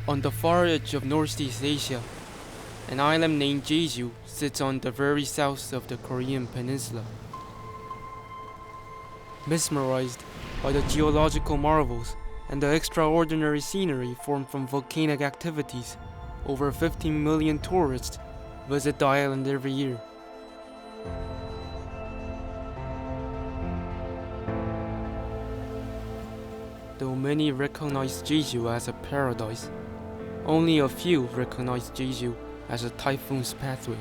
On the far edge of Northeast Asia, an island named Jeju sits on the very south of the Korean peninsula. Mesmerized by the geological marvels and the extraordinary scenery formed from volcanic activities, over 15 million tourists visit the island every year. Though many recognize Jeju as a paradise, only a few recognize Jeju as a typhoon's pathway.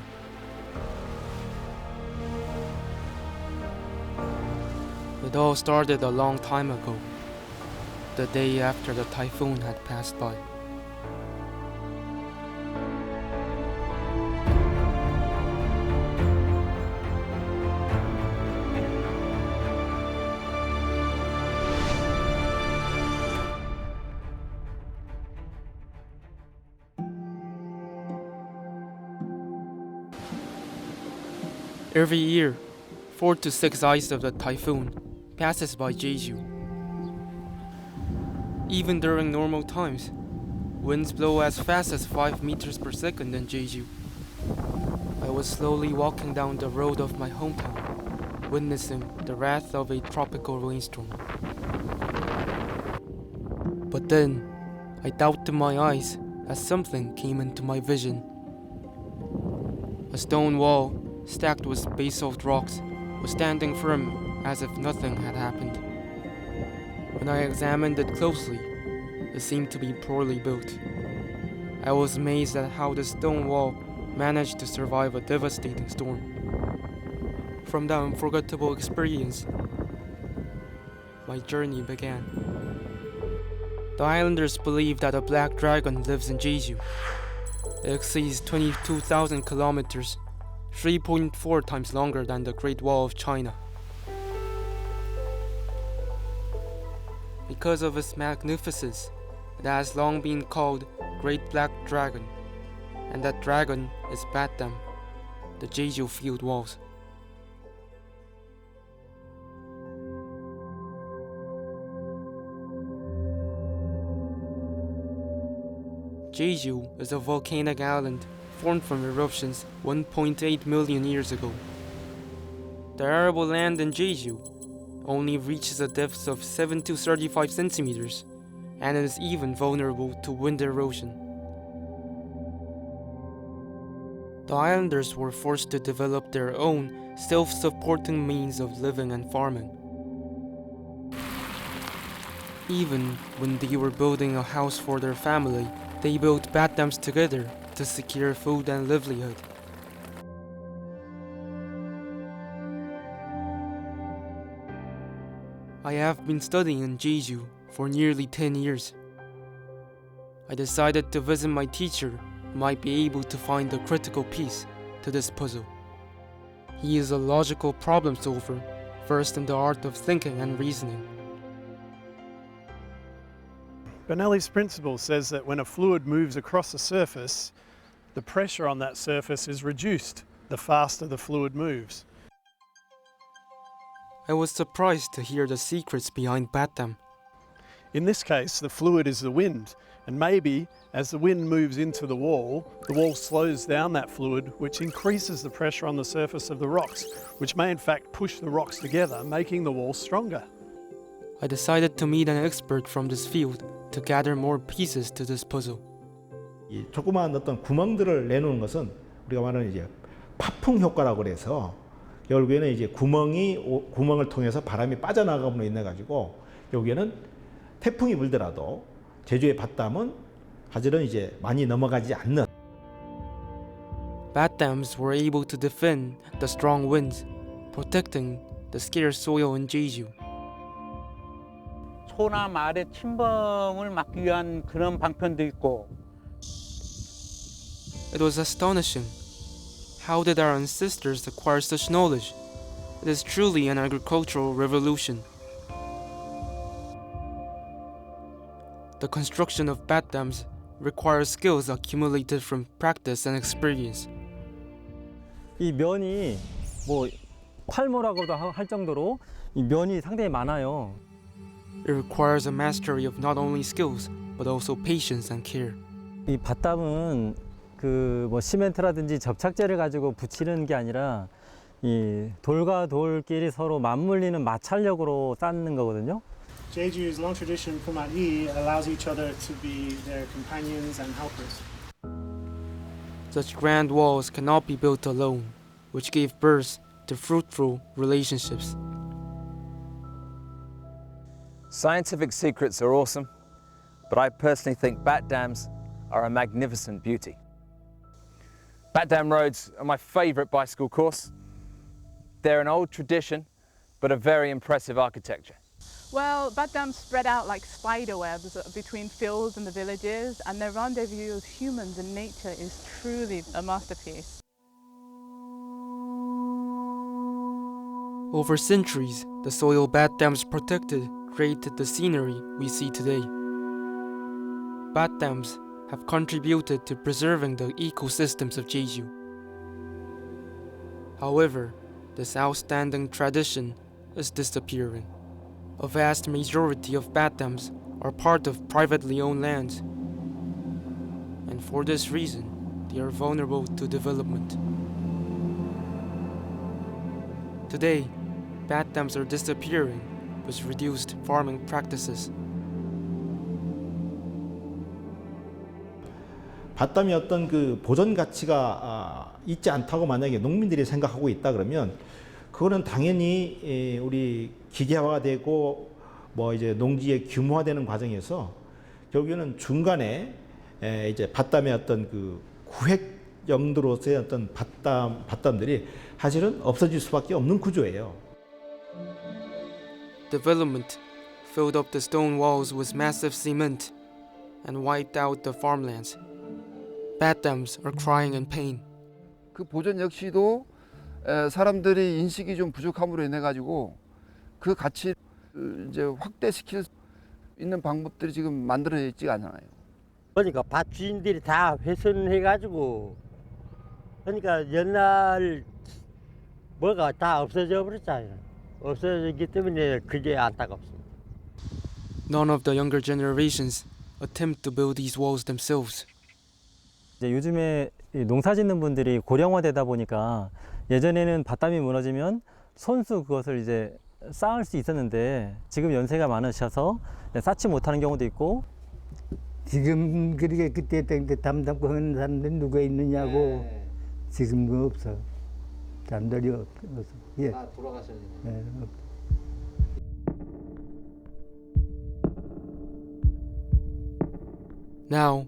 It all started a long time ago, the day after the typhoon had passed by. Every year, 4 to 6 eyes of the typhoon passes by Jeju. Even during normal times, winds blow as fast as 5 meters per second in Jeju. I was slowly walking down the road of my hometown, witnessing the wrath of a tropical rainstorm. But then, I doubted my eyes as something came into my vision. A stone wall, stacked with basalt rocks, was standing firm as if nothing had happened. When I examined it closely, it seemed to be poorly built. I was amazed at how the stone wall managed to survive a devastating storm. From that unforgettable experience, my journey began. The islanders believe that a black dragon lives in Jeju. It exceeds 22,000 kilometers, 3.4 times longer than the Great Wall of China. Because of its magnificence, it has long been called Great Black Dragon, and that dragon is Batdam, the Jeju field walls. Jeju is a volcanic island formed from eruptions 1.8 million years ago. The arable land in Jeju only reaches a depth of 7 to 35 centimeters and is even vulnerable to wind erosion. The islanders were forced to develop their own self-supporting means of living and farming. Even when they were building a house for their family, they built batdams together to secure food and livelihood. I have been studying in Jeju for nearly 10 years. I decided to visit my teacher who might be able to find the critical piece to this puzzle. He is a logical problem solver, versed in the art of thinking and reasoning. Bernoulli's principle says that when a fluid moves across a surface, the pressure on that surface is reduced the faster the fluid moves. I was surprised to hear the secrets behind Batdam. In this case, the fluid is the wind, and maybe as the wind moves into the wall slows down that fluid, which increases the pressure on the surface of the rocks, which may in fact push the rocks together, making the wall stronger. I decided to meet an expert from this field to gather more pieces to this puzzle. 이 조그마한 어떤 구멍들을 내놓는 것은 우리가 말하는 이제 파풍 효과라고 그래서 결국에는 이제 구멍을 통해서 바람이 빠져나가므로 인해 가지고 여기에는 태풍이 불더라도 제주의 밭담은 사실은 이제 많이 넘어가지 않는. Batdams were able to defend the strong winds, protecting the scarce soil in Jeju. 소나 말의 침범을 막기 위한 그런 방편도 있고. It was astonishing. How did our ancestors acquire such knowledge? It is truly an agricultural revolution. The construction of batdams requires skills accumulated from practice and experience. 이 면이 뭐 탈모라고도 할 정도로 이 면이 상당히 많아요. It requires a mastery of not only skills but also patience and care. 이 밭담은 그 뭐 시멘트라든지 접착제를 가지고 붙이는 게 아니라 이 돌과 돌끼리 서로 맞물리는 마찰력으로 쌓는 거거든요. Jeju's long tradition Kumari allows each other to be their companions and helpers. Such grand walls cannot be built alone, which gave birth to fruitful relationships. Scientific secrets are awesome, but I personally think bat dams are a magnificent beauty. Bat dam roads are my favourite bicycle course. They're an old tradition, but a very impressive architecture. Well, bat dams spread out like spider webs between fields and the villages, and their rendezvous of humans and nature is truly a masterpiece. Over centuries, the soil bat dams protected created the scenery we see today. Bat dams have contributed to preserving the ecosystems of Jeju. However, this outstanding tradition is disappearing. A vast majority of bat dams are part of privately owned lands, and for this reason, they are vulnerable to development. Today, bat dams are disappearing with reduced farming practices. 밭담이 어떤 그 보존 가치가 있지 않다고 만약에 농민들이 생각하고 있다 그러면 그거는 당연히 우리 기계화가 되고 뭐 이제 농지의 규모화되는 과정에서 결국에는 중간에 이제 밭담의 어떤 그 구획 용도로서의 어떤 밭담들이 사실은 없어질 수밖에 없는 구조예요. Development filled up the stone walls with massive cement and wiped out the farmlands. Bat dams are crying in pain. 그 보존 역시도 사람들이 인식이 좀 부족함으로 인해 가지고 그 가치를 이제 확대시킬 수 있는 방법들이 지금 만들어져 있지가 않아요. 그러니까 밭 주인들이 다 훼손해가지고 그러니까 옛날 뭐가 다 없어져 버렸잖아요. 없어졌기 때문에 그게 안타깝습니다. None of the younger generations attempt to build these walls themselves. 이제 요즘에 농사 짓는 분들이 고령화되다 보니까 예전에는 밭담이 무너지면 손수 그것을 이제 쌓을 수 있었는데 지금 연세가 많으셔서 쌓지 못하는 경우도 있고. 지금 그렇게 그때 담담고 하는 사람들이 누가 있느냐고. 지금은 없어. 사람들이 없어. 예. 다 돌아가셨네요. 예. Now,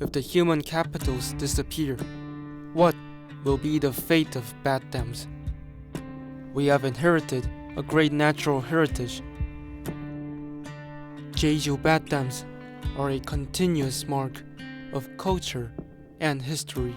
if the human capitals disappear, what will be the fate of bat dams? We have inherited a great natural heritage. Jeju bat dams are a continuous mark of culture and history.